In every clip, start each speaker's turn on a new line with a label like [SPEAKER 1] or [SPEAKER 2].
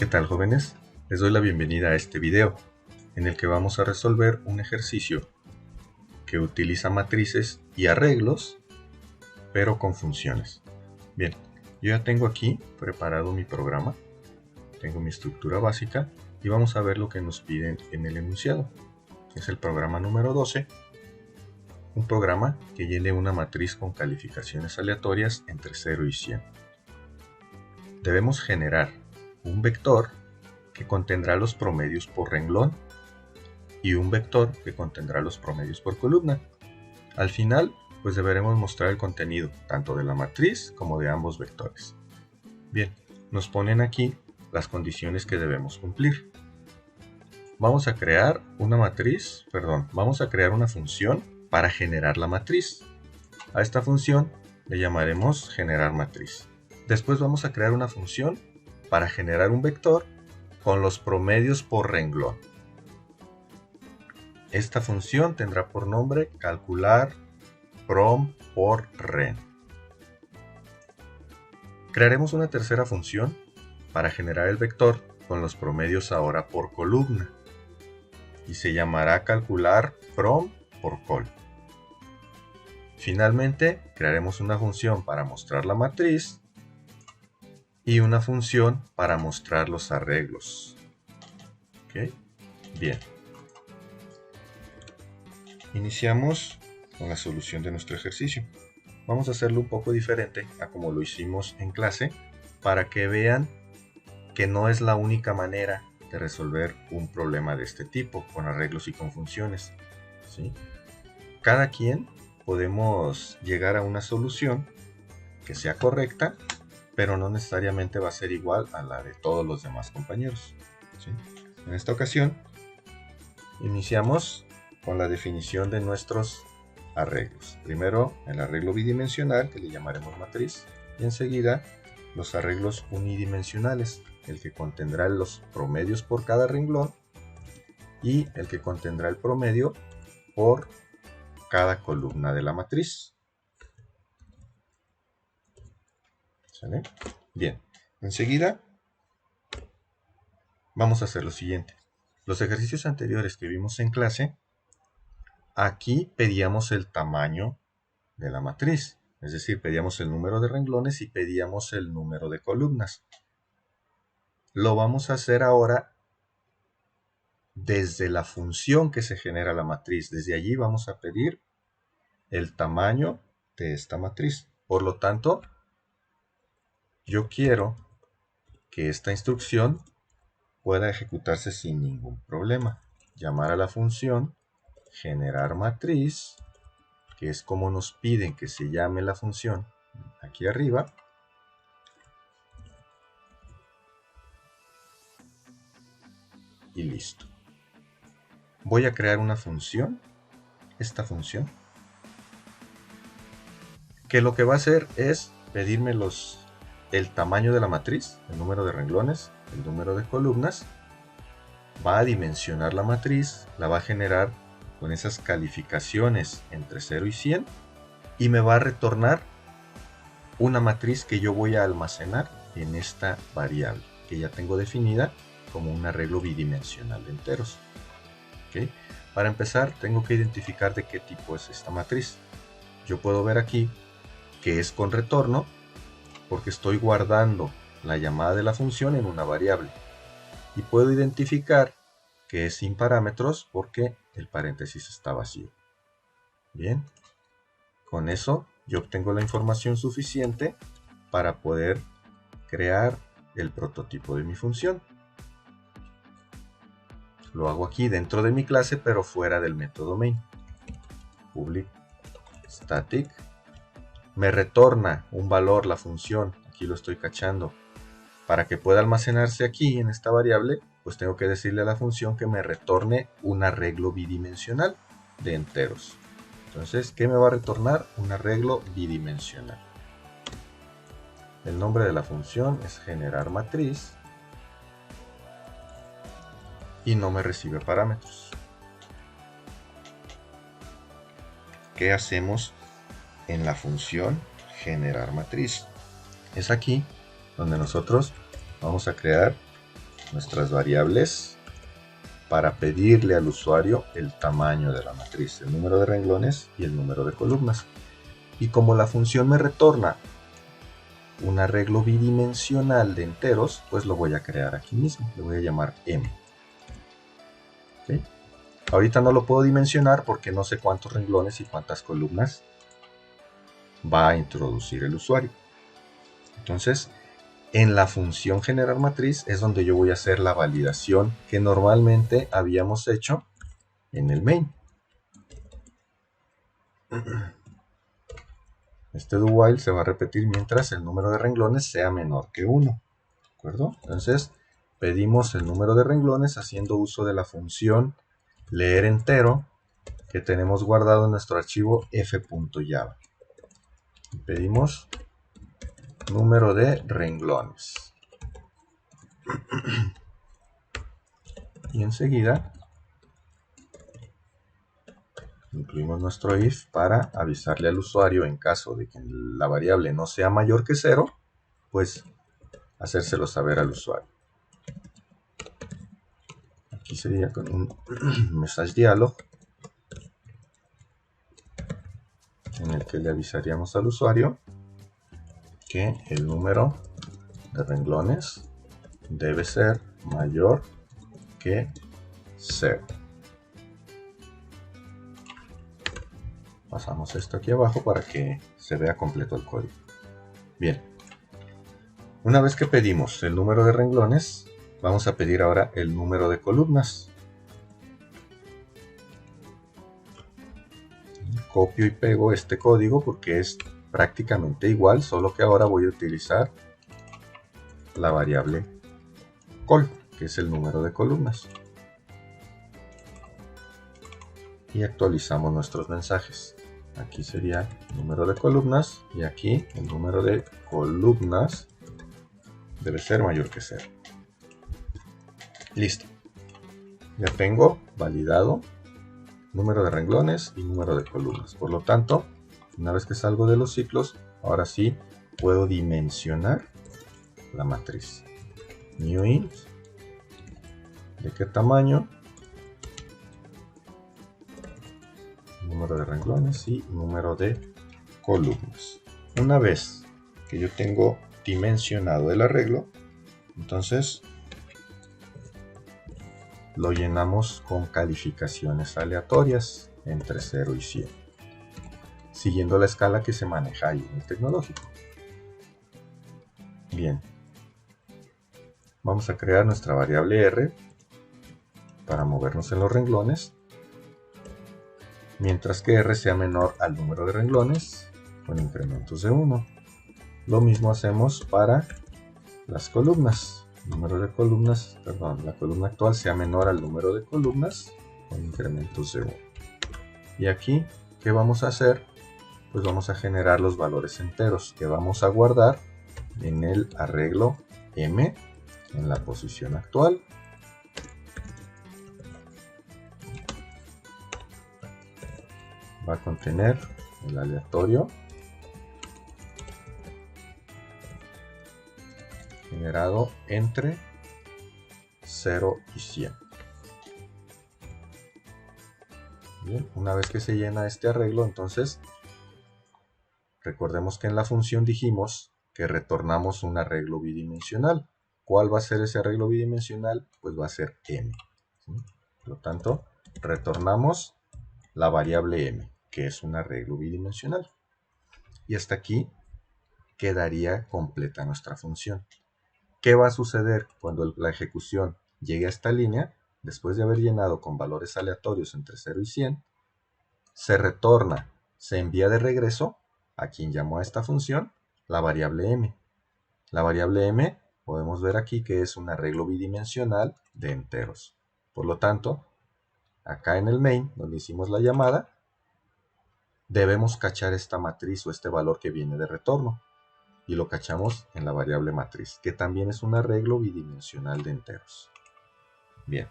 [SPEAKER 1] ¿Qué tal, jóvenes? Les doy la bienvenida a este video, en el que vamos a resolver un ejercicio que utiliza matrices y arreglos, pero con funciones. Bien, yo ya tengo aquí preparado mi programa, tengo mi estructura básica y vamos a ver lo que nos piden en el enunciado. Es el programa número 12, un programa que llene una matriz con calificaciones aleatorias entre 0 y 100. Debemos generar un vector que contendrá los promedios por renglón y un vector que contendrá los promedios por columna. Al final, pues deberemos mostrar el contenido tanto de la matriz como de ambos vectores. Bien, nos ponen aquí las condiciones que debemos cumplir. Vamos a crear una función para generar la matriz. A esta función le llamaremos generar matriz. Después vamos a crear una función para generar un vector con los promedios por renglón. Esta función tendrá por nombre calcular prom por ren. Crearemos una tercera función para generar el vector con los promedios ahora por columna y se llamará calcular prom por col. Finalmente, crearemos una función para mostrar la matriz y una función para mostrar los arreglos. ¿Okay? Bien. Iniciamos con la solución de nuestro ejercicio. Vamos a hacerlo un poco diferente a como lo hicimos en clase para que vean que no es la única manera de resolver un problema de este tipo con arreglos y con funciones, ¿sí? Cada quien podemos llegar a una solución que sea correcta, pero no necesariamente va a ser igual a la de todos los demás compañeros, ¿sí? En esta ocasión iniciamos con la definición de nuestros arreglos. Primero el arreglo bidimensional, que le llamaremos matriz, y enseguida los arreglos unidimensionales, el que contendrá los promedios por cada renglón y el que contendrá el promedio por cada columna de la matriz. ¿Sale? Bien, enseguida vamos a hacer lo siguiente. Los ejercicios anteriores que vimos en clase, aquí pedíamos el tamaño de la matriz, es decir, pedíamos el número de renglones y pedíamos el número de columnas. Lo vamos a hacer ahora desde la función que se genera la matriz. Desde allí vamos a pedir el tamaño de esta matriz. Por lo tanto, yo quiero que esta instrucción pueda ejecutarse sin ningún problema. Llamar a la función generar matriz, que es como nos piden que se llame la función aquí arriba. Y listo. Voy a crear una función, esta función, que lo que va a hacer es pedirme el tamaño de la matriz, el número de renglones, el número de columnas, va a dimensionar la matriz, la va a generar con esas calificaciones entre 0 y 100 y me va a retornar una matriz que yo voy a almacenar en esta variable que ya tengo definida como un arreglo bidimensional de enteros. ¿Okay? Para empezar tengo que identificar de qué tipo es esta matriz. Yo puedo ver aquí que es con retorno porque estoy guardando la llamada de la función en una variable. Y puedo identificar que es sin parámetros porque el paréntesis está vacío. Bien, con eso yo obtengo la información suficiente para poder crear el prototipo de mi función. Lo hago aquí dentro de mi clase, pero fuera del método main. Public static. Me retorna un valor la función, aquí lo estoy cachando. Para que pueda almacenarse aquí en esta variable, pues tengo que decirle a la función que me retorne un arreglo bidimensional de enteros. Entonces, ¿qué me va a retornar? Un arreglo bidimensional. El nombre de la función es generar matriz y no me recibe parámetros. ¿Qué hacemos en la función generar matriz? Es aquí donde nosotros vamos a crear nuestras variables para pedirle al usuario el tamaño de la matriz, el número de renglones y el número de columnas. Y como la función me retorna un arreglo bidimensional de enteros, pues lo voy a crear aquí mismo, le voy a llamar m. ¿Okay? Ahorita no lo puedo dimensionar porque no sé cuántos renglones y cuántas columnas va a introducir el usuario. Entonces, en la función generar matriz es donde yo voy a hacer la validación que normalmente habíamos hecho en el main. Este do while se va a repetir mientras el número de renglones sea menor que 1. ¿De acuerdo? Entonces, pedimos el número de renglones haciendo uso de la función leer entero que tenemos guardado en nuestro archivo f.java. Pedimos número de renglones. Y enseguida incluimos nuestro if para avisarle al usuario en caso de que la variable no sea mayor que 0, pues hacérselo saber al usuario. Aquí sería con un message dialog en el que le avisaríamos al usuario que el número de renglones debe ser mayor que 0. Pasamos esto aquí abajo para que se vea completo el código. Bien, una vez que pedimos el número de renglones, vamos a pedir ahora el número de columnas. Copio y pego este código porque es prácticamente igual, solo que ahora voy a utilizar la variable col, que es el número de columnas. Y actualizamos nuestros mensajes. Aquí sería el número de columnas y aquí el número de columnas debe ser mayor que 0. Listo. Ya tengo validado número de renglones y número de columnas. Por lo tanto, una vez que salgo de los ciclos, ahora sí puedo dimensionar la matriz. New int, ¿de qué tamaño? Número de renglones y número de columnas. Una vez que yo tengo dimensionado el arreglo, entonces lo llenamos con calificaciones aleatorias entre 0 y 100, siguiendo la escala que se maneja ahí en el tecnológico. Bien, vamos a crear nuestra variable r para movernos en los renglones, mientras que r sea menor al número de renglones con incrementos de 1. Lo mismo hacemos para las columnas. Número de columnas, perdón, la columna actual sea menor al número de columnas con incrementos de 1. Y aquí, ¿qué vamos a hacer? Pues vamos a generar los valores enteros que vamos a guardar en el arreglo m en la posición actual. Va a contener el aleatorio generado entre 0 y 100. Bien, una vez que se llena este arreglo, entonces recordemos que en la función dijimos que retornamos un arreglo bidimensional. ¿Cuál va a ser ese arreglo bidimensional? Pues va a ser m. ¿Sí? Por lo tanto, retornamos la variable m, que es un arreglo bidimensional. Y hasta aquí quedaría completa nuestra función. ¿Qué va a suceder cuando la ejecución llegue a esta línea? Después de haber llenado con valores aleatorios entre 0 y 100, se retorna, se envía de regreso a quien llamó a esta función la variable m. La variable m podemos ver aquí que es un arreglo bidimensional de enteros. Por lo tanto, acá en el main, donde hicimos la llamada, debemos cachar esta matriz o este valor que viene de retorno. Y lo cachamos en la variable matriz, que también es un arreglo bidimensional de enteros. Bien,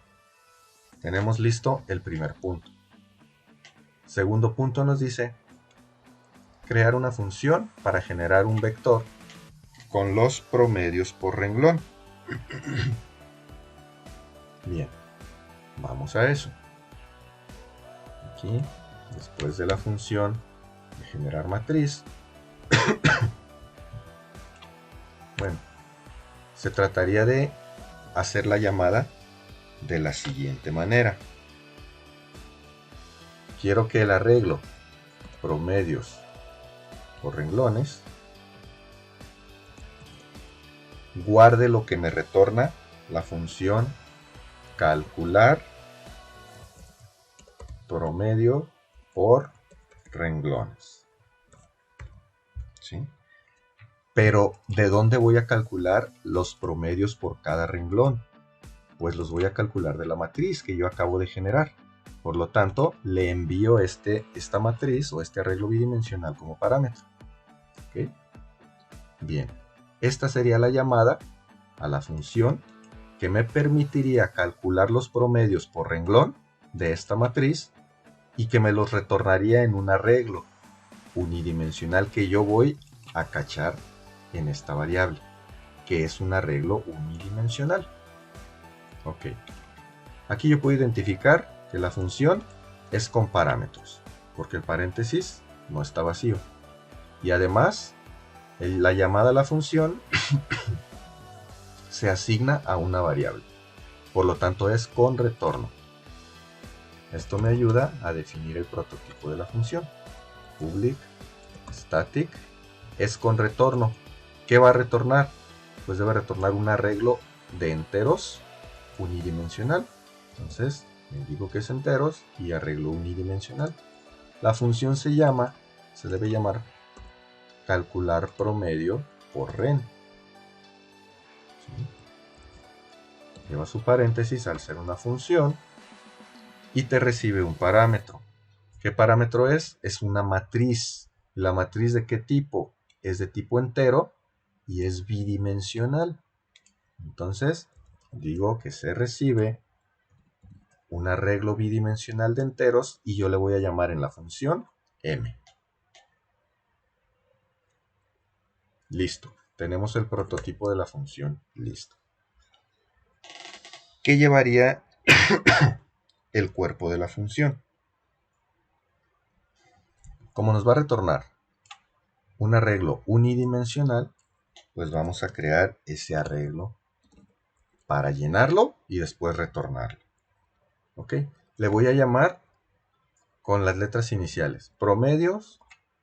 [SPEAKER 1] tenemos listo el primer punto. Segundo punto nos dice crear una función para generar un vector con los promedios por renglón. Bien, vamos a eso. Aquí, después de la función de generar matriz, bueno, se trataría de hacer la llamada de la siguiente manera. Quiero que el arreglo promedios por renglones guarde lo que me retorna la función calcular promedio por renglones. ¿Sí? Pero, ¿de dónde voy a calcular los promedios por cada renglón? Pues los voy a calcular de la matriz que yo acabo de generar. Por lo tanto, le envío esta matriz o este arreglo bidimensional como parámetro. ¿Okay? Bien, esta sería la llamada a la función que me permitiría calcular los promedios por renglón de esta matriz y que me los retornaría en un arreglo unidimensional que yo voy a cachar en esta variable, que es un arreglo unidimensional. Ok, aquí yo puedo identificar que la función es con parámetros, porque el paréntesis no está vacío. Y además, la llamada a la función se asigna a una variable, por lo tanto es con retorno. Esto me ayuda a definir el prototipo de la función. Public static es con retorno. ¿Qué va a retornar? Pues debe retornar un arreglo de enteros unidimensional. Entonces, le digo que es enteros y arreglo unidimensional. La función se debe llamar calcular promedio por ren. ¿Sí? Lleva su paréntesis al ser una función y te recibe un parámetro. ¿Qué parámetro es? Es una matriz. ¿La matriz de qué tipo? Es de tipo entero y es bidimensional. Entonces, digo que se recibe un arreglo bidimensional de enteros y yo le voy a llamar en la función m. Listo. Tenemos el prototipo de la función listo. ¿Qué llevaría el cuerpo de la función? Como nos va a retornar un arreglo unidimensional, pues vamos a crear ese arreglo para llenarlo y después retornarlo. ¿Ok? Le voy a llamar con las letras iniciales, promedios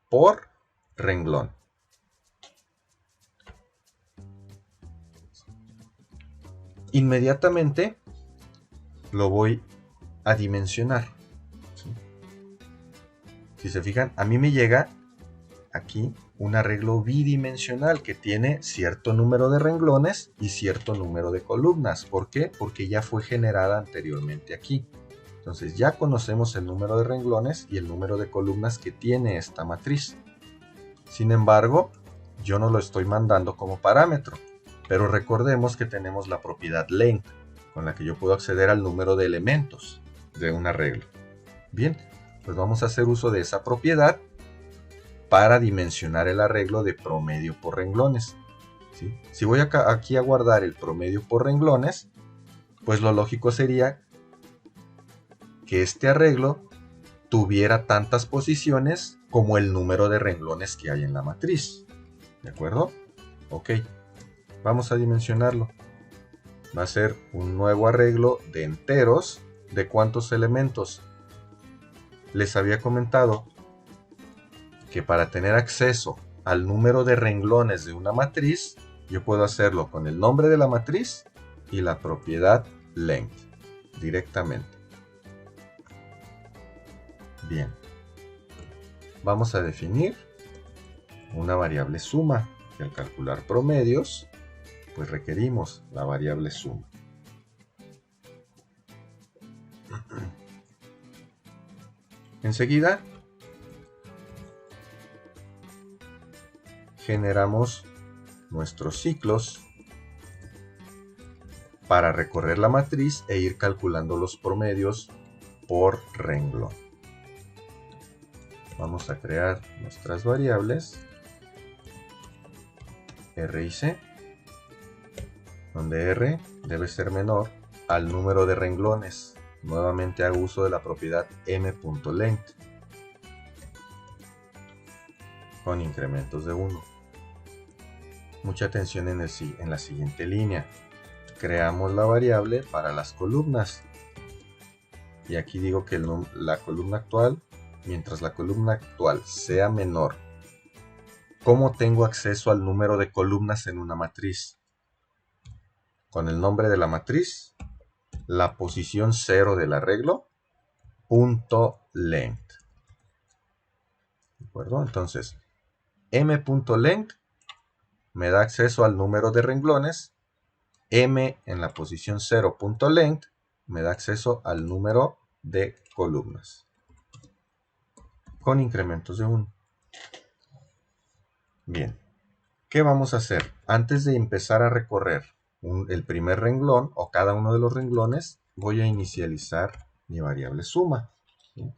[SPEAKER 1] por renglón. Inmediatamente lo voy a dimensionar. ¿Sí? Si se fijan, a mí me llega aquí un arreglo bidimensional que tiene cierto número de renglones y cierto número de columnas. ¿Por qué? Porque ya fue generada anteriormente aquí. Entonces ya conocemos el número de renglones y el número de columnas que tiene esta matriz. Sin embargo, yo no lo estoy mandando como parámetro, pero recordemos que tenemos la propiedad length, con la que yo puedo acceder al número de elementos de un arreglo. Bien, pues vamos a hacer uso de esa propiedad para dimensionar el arreglo de promedio por renglones. ¿Sí? Si voy aquí a guardar el promedio por renglones, pues lo lógico sería que este arreglo tuviera tantas posiciones como el número de renglones que hay en la matriz. ¿De acuerdo? Ok, vamos a dimensionarlo. Va a ser un nuevo arreglo de enteros. ¿De cuántos elementos? Les había comentado que para tener acceso al número de renglones de una matriz, yo puedo hacerlo con el nombre de la matriz y la propiedad length directamente. Bien, vamos a definir una variable suma, que al calcular promedios, pues requerimos la variable suma. Enseguida generamos nuestros ciclos para recorrer la matriz e ir calculando los promedios por renglón. Vamos a crear nuestras variables R y C, donde R debe ser menor al número de renglones. Nuevamente hago uso de la propiedad m.length con incrementos de 1. Mucha atención en la siguiente línea. Creamos la variable para las columnas. Y aquí digo que la columna actual, mientras la columna actual sea menor, ¿cómo tengo acceso al número de columnas en una matriz? Con el nombre de la matriz, la posición 0 del arreglo, .length. ¿De acuerdo? Entonces, m.length me da acceso al número de renglones, m en la posición 0.length me da acceso al número de columnas con incrementos de 1. Bien, ¿qué vamos a hacer? Antes de empezar a recorrer el primer renglón o cada uno de los renglones, voy a inicializar mi variable suma. ¿Sí?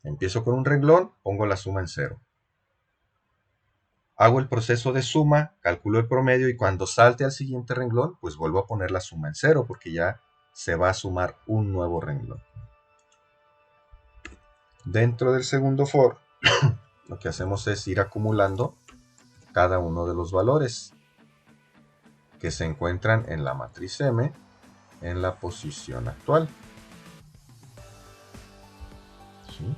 [SPEAKER 1] Empiezo con un renglón, pongo la suma en 0. Hago el proceso de suma, calculo el promedio y cuando salte al siguiente renglón, pues vuelvo a poner la suma en 0 porque ya se va a sumar un nuevo renglón. Dentro del segundo for, lo que hacemos es ir acumulando cada uno de los valores que se encuentran en la matriz M en la posición actual. ¿Sí?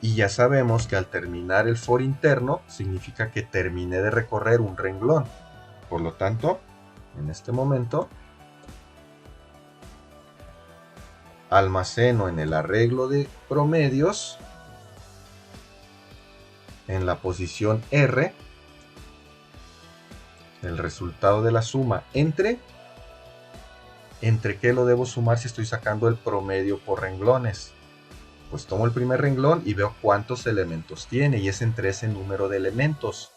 [SPEAKER 1] Y ya sabemos que al terminar el for interno significa que terminé de recorrer un renglón. Por lo tanto, en este momento, almaceno en el arreglo de promedios, en la posición R, el resultado de la suma ¿entre qué lo debo sumar si estoy sacando el promedio por renglones? Pues tomo el primer renglón y veo cuántos elementos tiene y es entre ese número de elementos.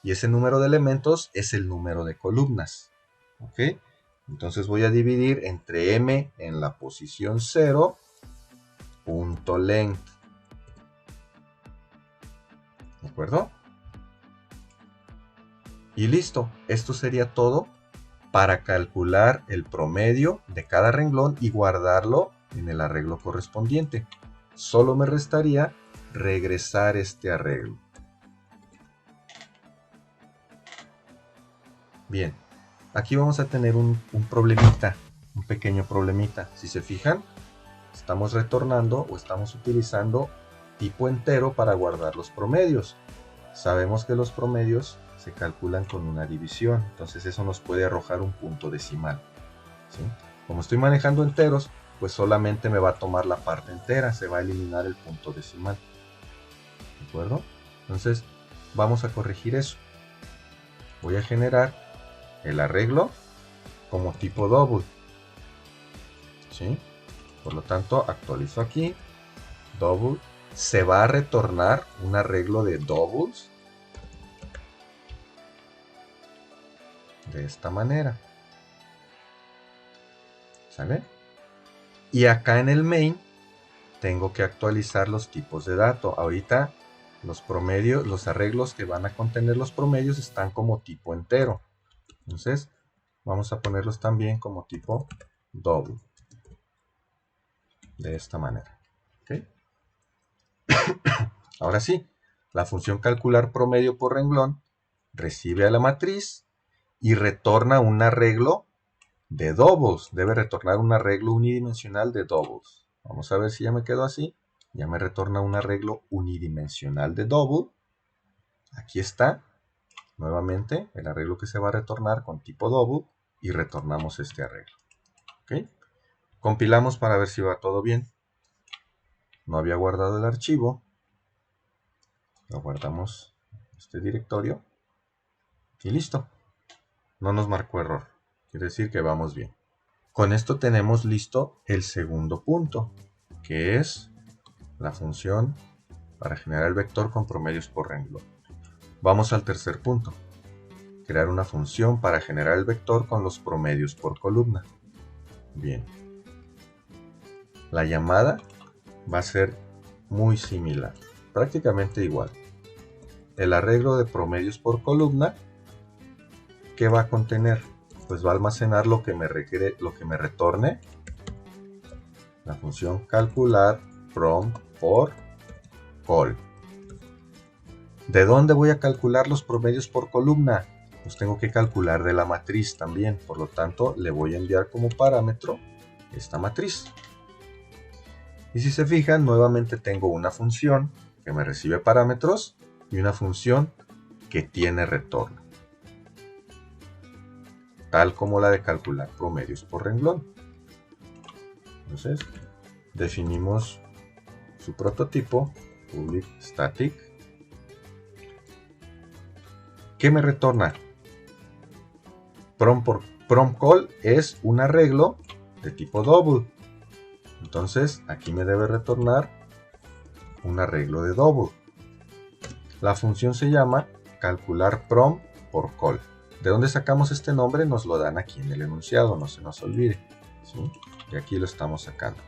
[SPEAKER 1] Y ese número de elementos es el número de columnas. ¿Ok? Entonces voy a dividir entre m en la posición 0, .length. ¿De acuerdo? Y listo. Esto sería todo para calcular el promedio de cada renglón y guardarlo en el arreglo correspondiente. Solo me restaría regresar este arreglo. Bien, aquí vamos a tener un problemita, un pequeño problemita. Si se fijan, estamos retornando o estamos utilizando tipo entero para guardar los promedios. Sabemos que los promedios se calculan con una división, entonces eso nos puede arrojar un punto decimal. ¿Sí? Como estoy manejando enteros, pues solamente me va a tomar la parte entera, se va a eliminar el punto decimal. ¿De acuerdo? Entonces, vamos a corregir eso. Voy a generar el arreglo como tipo double. ¿Sí? Por lo tanto, actualizo aquí, double. Se va a retornar un arreglo de doubles de esta manera. ¿Sale? Y acá en el main tengo que actualizar los tipos de dato. Ahorita los promedios, los arreglos que van a contener los promedios están como tipo entero. Entonces vamos a ponerlos también como tipo double. De esta manera. ¿Okay? Ahora sí, la función calcular promedio por renglón recibe a la matriz y retorna un arreglo de doubles. Debe retornar un arreglo unidimensional de doubles. Vamos a ver si ya me quedó así. Ya me retorna un arreglo unidimensional de double. Aquí está. Nuevamente, el arreglo que se va a retornar con tipo double. Y retornamos este arreglo. ¿Okay? Compilamos para ver si va todo bien. No había guardado el archivo. Lo guardamos en este directorio. Y listo. No nos marcó error. Quiere decir que vamos bien. Con esto tenemos listo el segundo punto, que es la función para generar el vector con promedios por renglón. Vamos al tercer punto. Crear una función para generar el vector con los promedios por columna. Bien. La llamada va a ser muy similar, prácticamente igual. El arreglo de promedios por columna, ¿qué va a contener? pues va a almacenar lo que me retorne la función calcular prom por col. ¿De dónde voy a calcular los promedios por columna? Pues tengo que calcular de la matriz también, por lo tanto le voy a enviar como parámetro esta matriz. Y si se fijan, nuevamente tengo una función que me recibe parámetros y una función que tiene retorno, tal como la de calcular promedios por renglón. Entonces, definimos su prototipo, public static. ¿Qué me retorna? Prom call es un arreglo de tipo double. Entonces, aquí me debe retornar un arreglo de double. La función se llama calcular prom por call. ¿De dónde sacamos este nombre? Nos lo dan aquí en el enunciado, no se nos olvide, ¿sí? Y aquí lo estamos sacando.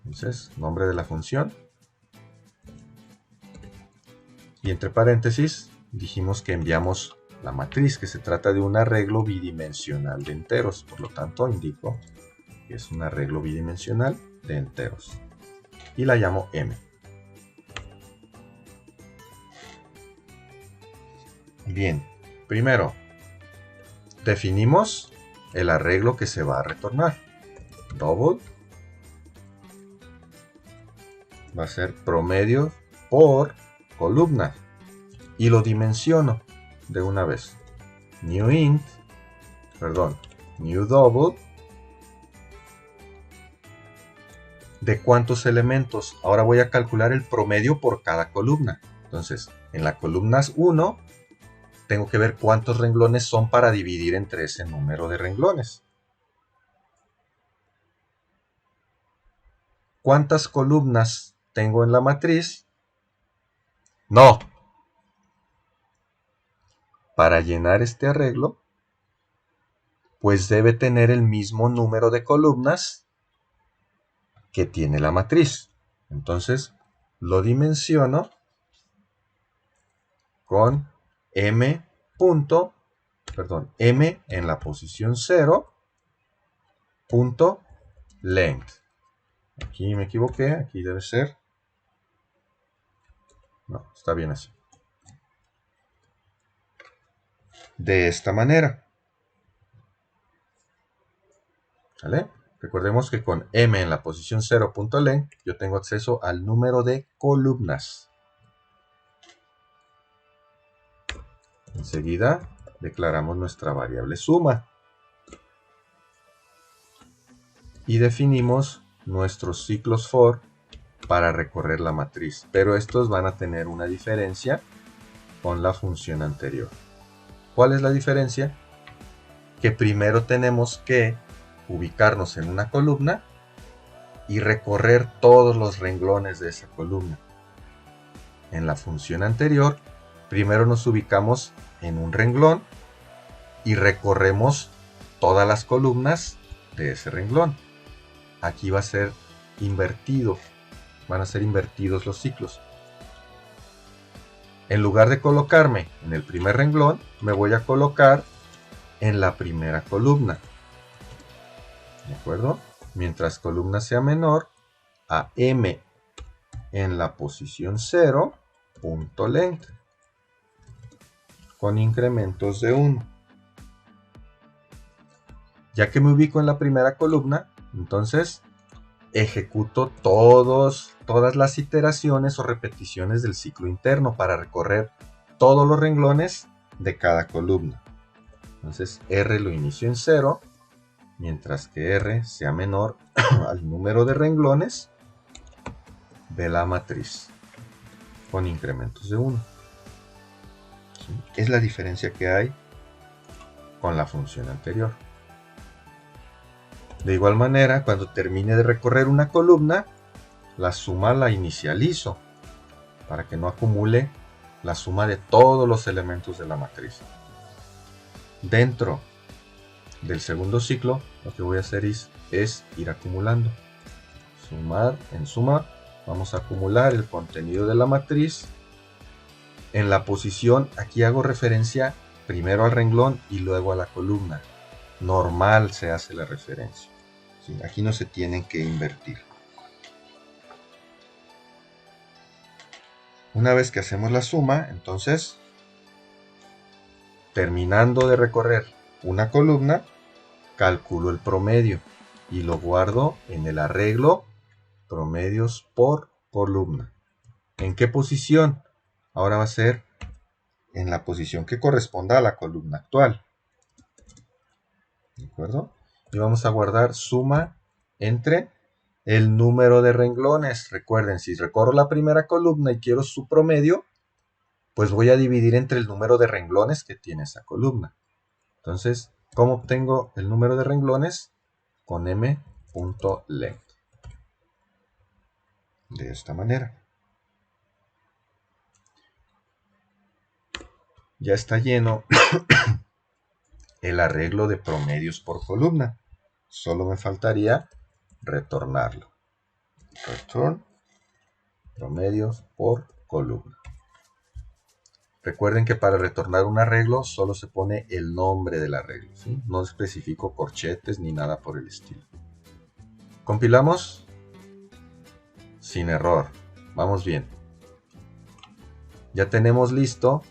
[SPEAKER 1] Entonces, nombre de la función. Y entre paréntesis, dijimos que enviamos la matriz, que se trata de un arreglo bidimensional de enteros. Por lo tanto, indico que es un arreglo bidimensional de enteros. Y la llamo M. Bien, primero, definimos el arreglo que se va a retornar. Double va a ser promedio por columna. Y lo dimensiono de una vez. New double. ¿De cuántos elementos? Ahora voy a calcular el promedio por cada columna. Entonces, en la columna 1, tengo que ver cuántos renglones son para dividir entre ese número de renglones. ¿Cuántas columnas tengo en la matriz? No. Para llenar este arreglo, pues debe tener el mismo número de columnas que tiene la matriz. Entonces, lo dimensiono con m en la posición 0, punto length. Aquí me equivoqué, aquí debe ser. No, está bien así. De esta manera. ¿Vale? Recordemos que con m en la posición 0.length yo tengo acceso al número de columnas. Enseguida declaramos nuestra variable suma. Y definimos nuestros ciclos for para recorrer la matriz. Pero estos van a tener una diferencia con la función anterior. ¿Cuál es la diferencia? Que primero tenemos que ubicarnos en una columna y recorrer todos los renglones de esa columna. En la función anterior, primero nos ubicamos en un renglón y recorremos todas las columnas de ese renglón. Aquí va a ser invertido, van a ser invertidos los ciclos. En lugar de colocarme en el primer renglón, me voy a colocar en la primera columna. ¿De acuerdo? Mientras columna sea menor a m en la posición 0, punto length, con incrementos de 1. Ya que me ubico en la primera columna, entonces ejecuto todas las iteraciones o repeticiones del ciclo interno para recorrer todos los renglones de cada columna. Entonces R lo inicio en 0, mientras que R sea menor al número de renglones de la matriz, con incrementos de 1. ¿Sí? Es la diferencia que hay con la función anterior. De igual manera, cuando termine de recorrer una columna, la suma la inicializo para que no acumule la suma de todos los elementos de la matriz. Dentro del segundo ciclo, lo que voy a hacer es ir acumulando. En suma, vamos a acumular el contenido de la matriz. En la posición, aquí hago referencia primero al renglón y luego a la columna. Normal se hace la referencia. ¿Sí? Aquí no se tienen que invertir. Una vez que hacemos la suma, entonces, terminando de recorrer una columna, calculo el promedio y lo guardo en el arreglo promedios por columna. ¿En qué posición? Ahora va a ser en la posición que corresponda a la columna actual. ¿De acuerdo? Y vamos a guardar suma entre el número de renglones. Recuerden, si recorro la primera columna y quiero su promedio, pues voy a dividir entre el número de renglones que tiene esa columna. Entonces, ¿cómo obtengo el número de renglones? Con m.length. De esta manera. Ya está lleno el arreglo de promedios por columna. Solo me faltaría retornarlo. Return promedios por columna. Recuerden que para retornar un arreglo solo se pone el nombre del arreglo, ¿sí? No especifico corchetes ni nada por el estilo. Compilamos sin error. Vamos bien. Ya tenemos listo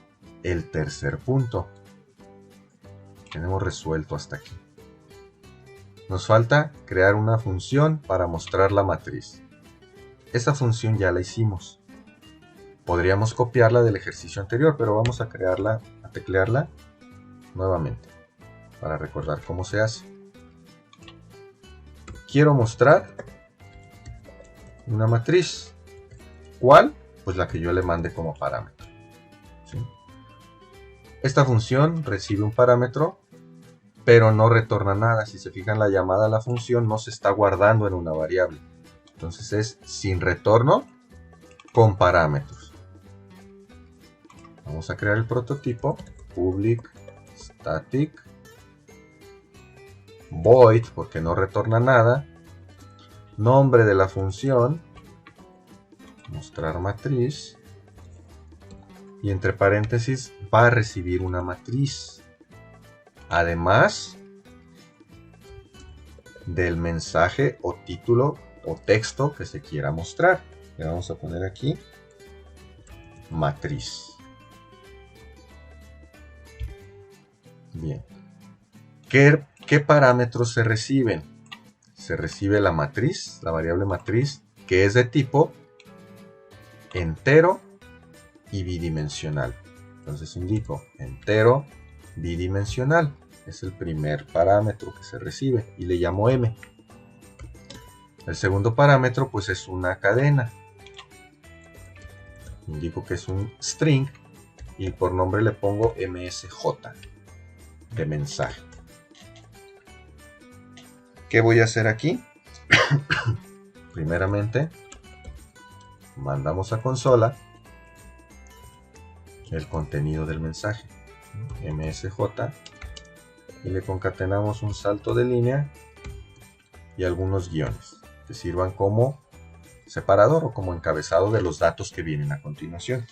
[SPEAKER 1] el tercer punto. Tenemos resuelto hasta aquí. Nos falta crear una función para mostrar la matriz. Esa función ya la hicimos. Podríamos copiarla del ejercicio anterior, pero vamos a crearla, a teclearla nuevamente para recordar cómo se hace. Quiero mostrar una matriz. ¿Cuál? Pues la que yo le mande como parámetro. ¿Sí? Esta función recibe un parámetro, pero no retorna nada. Si se fijan, la llamada a la función no se está guardando en una variable. Entonces es sin retorno con parámetros. Vamos a crear el prototipo. Public static void, porque no retorna nada. Nombre de la función, mostrar matriz. Y entre paréntesis va a recibir una matriz. Además del mensaje o título o texto que se quiera mostrar. Le vamos a poner aquí matriz. Bien. ¿Qué parámetros se reciben? Se recibe la matriz, la variable matriz, que es de tipo entero y bidimensional. Entonces indico entero bidimensional. Es el primer parámetro que se recibe y le llamo m. El segundo parámetro pues es una cadena. Indico que es un string y por nombre le pongo msj de mensaje. ¿Qué voy a hacer aquí? Primeramente, mandamos a consola el contenido del mensaje, msj, y le concatenamos un salto de línea y algunos guiones que sirvan como separador o como encabezado de los datos que vienen a continuación.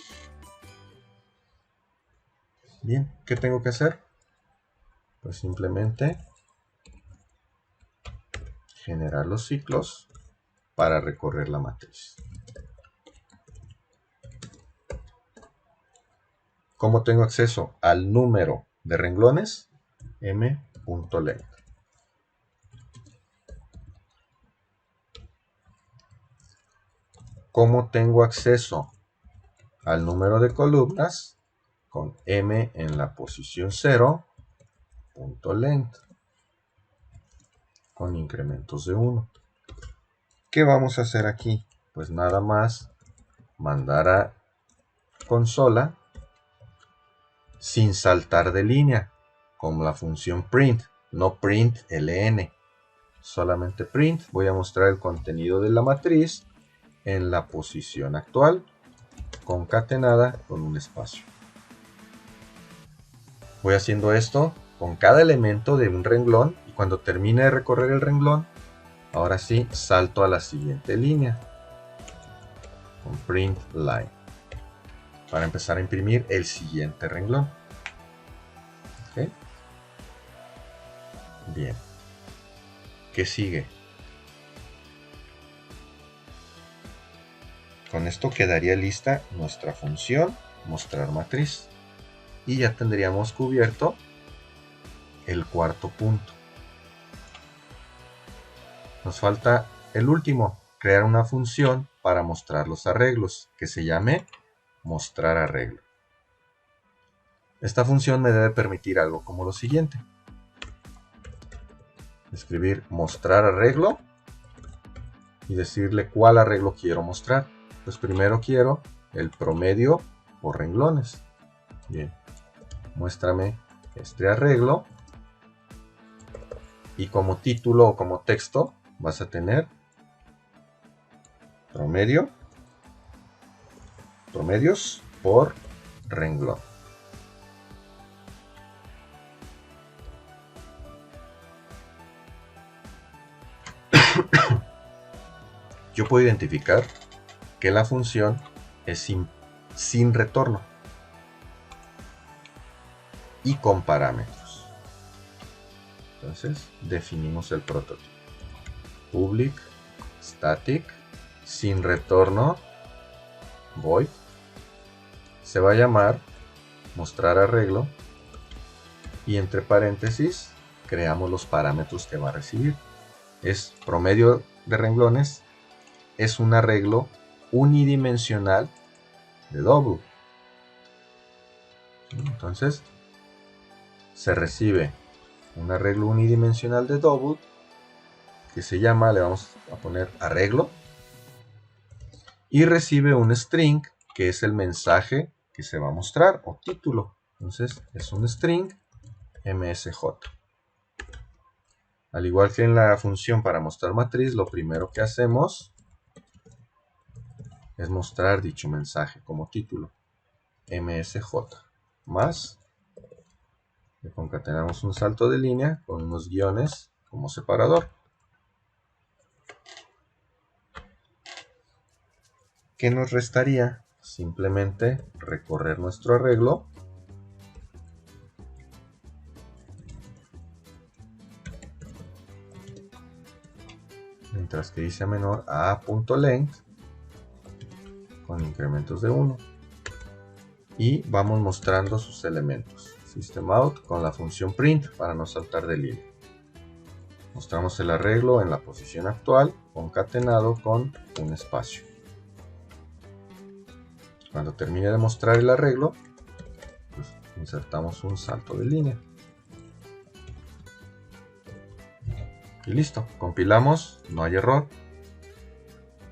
[SPEAKER 1] Bien, ¿qué tengo que hacer? Pues simplemente generar los ciclos para recorrer la matriz. ¿Cómo tengo acceso al número de renglones? m.length. ¿Cómo tengo acceso al número de columnas? Con m en la posición 0, .length, con incrementos de 1. ¿Qué vamos a hacer aquí? Pues nada más mandar a consola sin saltar de línea, como la función print, no print ln, solamente print. Voy a mostrar el contenido de la matriz en la posición actual, concatenada con un espacio. Voy haciendo esto con cada elemento de un renglón y cuando termine de recorrer el renglón, ahora sí salto a la siguiente línea con print line para empezar a imprimir el siguiente renglón. ¿Ok? Bien. ¿Qué sigue? Con esto quedaría lista nuestra función mostrar matriz. Y ya tendríamos cubierto el cuarto punto. Nos falta el último, crear una función para mostrar los arreglos, que se llame mostrar arreglo. Esta función me debe permitir algo como lo siguiente. Escribir mostrar arreglo y decirle cuál arreglo quiero mostrar. Pues primero quiero el promedio por renglones. Bien, muéstrame este arreglo. Y como título o como texto vas a tener promedios por renglón. Yo puedo identificar que la función es sin retorno y con parámetros. Entonces definimos el prototipo. Public static sin retorno void se va a llamar mostrar arreglo y entre paréntesis creamos los parámetros que va a recibir. Es promedio de renglones, es un arreglo unidimensional de double. Entonces se recibe un arreglo unidimensional de double que se llama, le vamos a poner arreglo, y recibe un string que es el mensaje que se va a mostrar o título. Entonces es un string msj. Al igual que en la función para mostrar matriz, lo primero que hacemos es mostrar dicho mensaje como título msj más, le concatenamos un salto de línea con unos guiones como separador. ¿Qué nos restaría? Simplemente recorrer nuestro arreglo mientras que dice menor a a.length con incrementos de 1 y vamos mostrando sus elementos. System out con la función print para no saltar de línea. Mostramos el arreglo en la posición actual concatenado con un espacio. Cuando termine de mostrar el arreglo, pues insertamos un salto de línea. Y listo, compilamos, no hay error.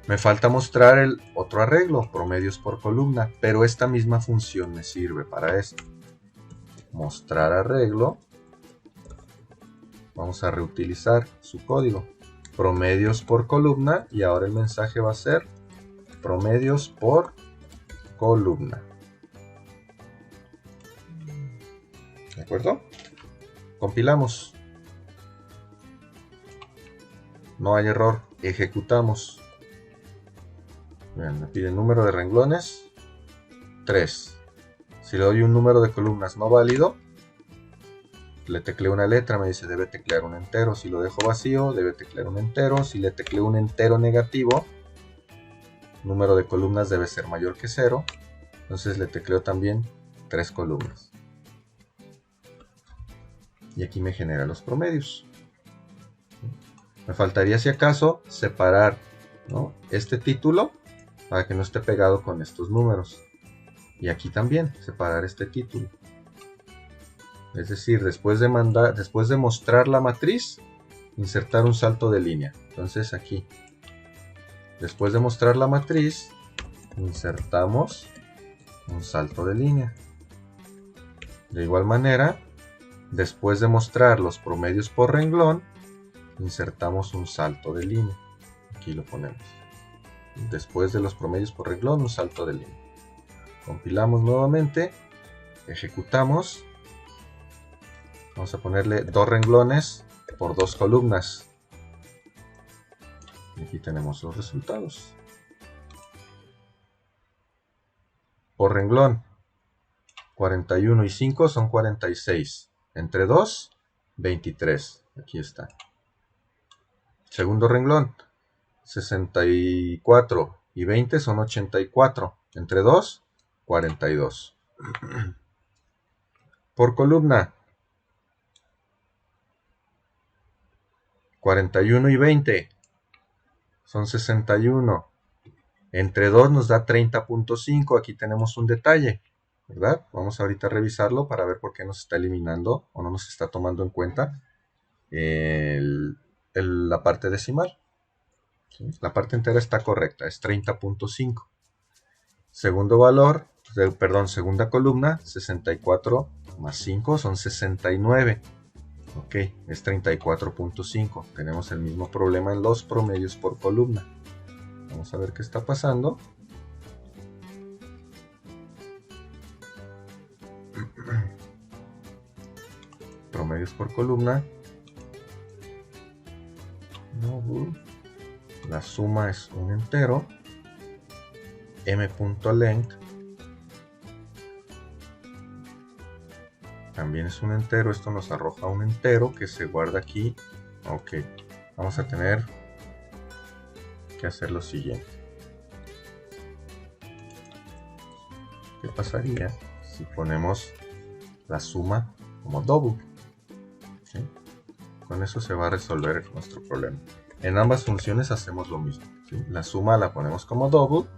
[SPEAKER 1] Me falta mostrar el otro arreglo, promedios por columna, pero esta misma función me sirve para esto. Mostrar arreglo, vamos a reutilizar su código. Promedios por columna y ahora el mensaje va a ser promedios por columna. ¿De acuerdo? Compilamos. No hay error. Ejecutamos. Bien, me pide número de renglones 3. Si le doy un número de columnas no válido, le tecleo una letra, me dice debe teclear un entero. Si lo dejo vacío, debe teclear un entero. Si le tecleo un entero negativo, número de columnas debe ser mayor que 0. Entonces le tecleo también 3 columnas. Y aquí me genera los promedios. Me faltaría, si acaso, separar, ¿no?, este título para que no esté pegado con estos números. Y aquí también, separar este título. Es decir, después de mostrar la matriz, insertar un salto de línea. Entonces aquí, después de mostrar la matriz, insertamos un salto de línea. De igual manera, después de mostrar los promedios por renglón, insertamos un salto de línea. Aquí lo ponemos. Después de los promedios por renglón, un salto de línea. Compilamos nuevamente, ejecutamos. Vamos a ponerle 2 renglones por 2 columnas. Y aquí tenemos los resultados. Por renglón, 41 y 5 son 46. Entre 2, 23. Aquí está. Segundo renglón. 64 y 20 son 84. Entre 2, 42. Por columna. 41 y 20 son 61. Entre 2 nos da 30.5. Aquí tenemos un detalle, ¿verdad? Vamos ahorita a revisarlo para ver por qué nos está eliminando o no nos está tomando en cuenta la parte decimal. ¿Sí? La parte entera está correcta, es 30.5. Segundo valor, segunda columna, 64 más 5 son 69. Ok, es 34.5. Tenemos el mismo problema en los promedios por columna. Vamos a ver qué está pasando. Promedios por columna. La suma es un entero. M.length también es un entero. Esto nos arroja un entero que se guarda aquí. Ok, vamos a tener que hacer lo siguiente. ¿Qué pasaría si ponemos la suma como double? ¿Sí? Con eso se va a resolver nuestro problema. En ambas funciones hacemos lo mismo. ¿Sí? La suma la ponemos como double.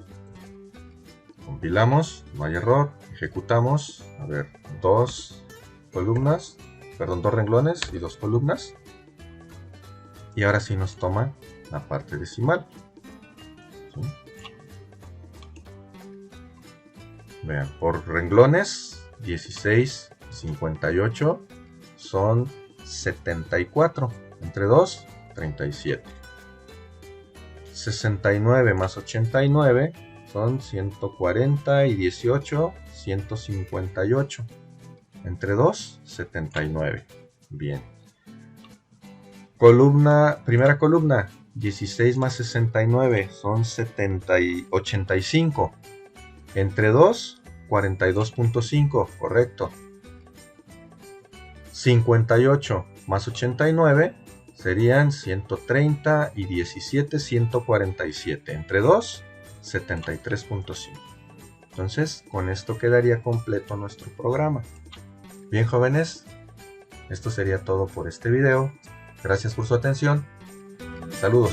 [SPEAKER 1] Compilamos, no hay error. Ejecutamos. A ver, dos renglones y 2 columnas. Y ahora sí nos toma la parte decimal. ¿Sí? Vean, por renglones 16 y 58 son 74. Entre 2, 37. 69 más 89 son 140 y 18, 158. Entre 2, 79. Bien. Primera columna, 16 más 69 son 85. Entre 2, 42.5, correcto. 58 más 89 serían 130 y 17, 147. Entre 2, 73.5. Entonces, con esto quedaría completo nuestro programa. Bien, jóvenes, esto sería todo por este video. Gracias por su atención. Saludos.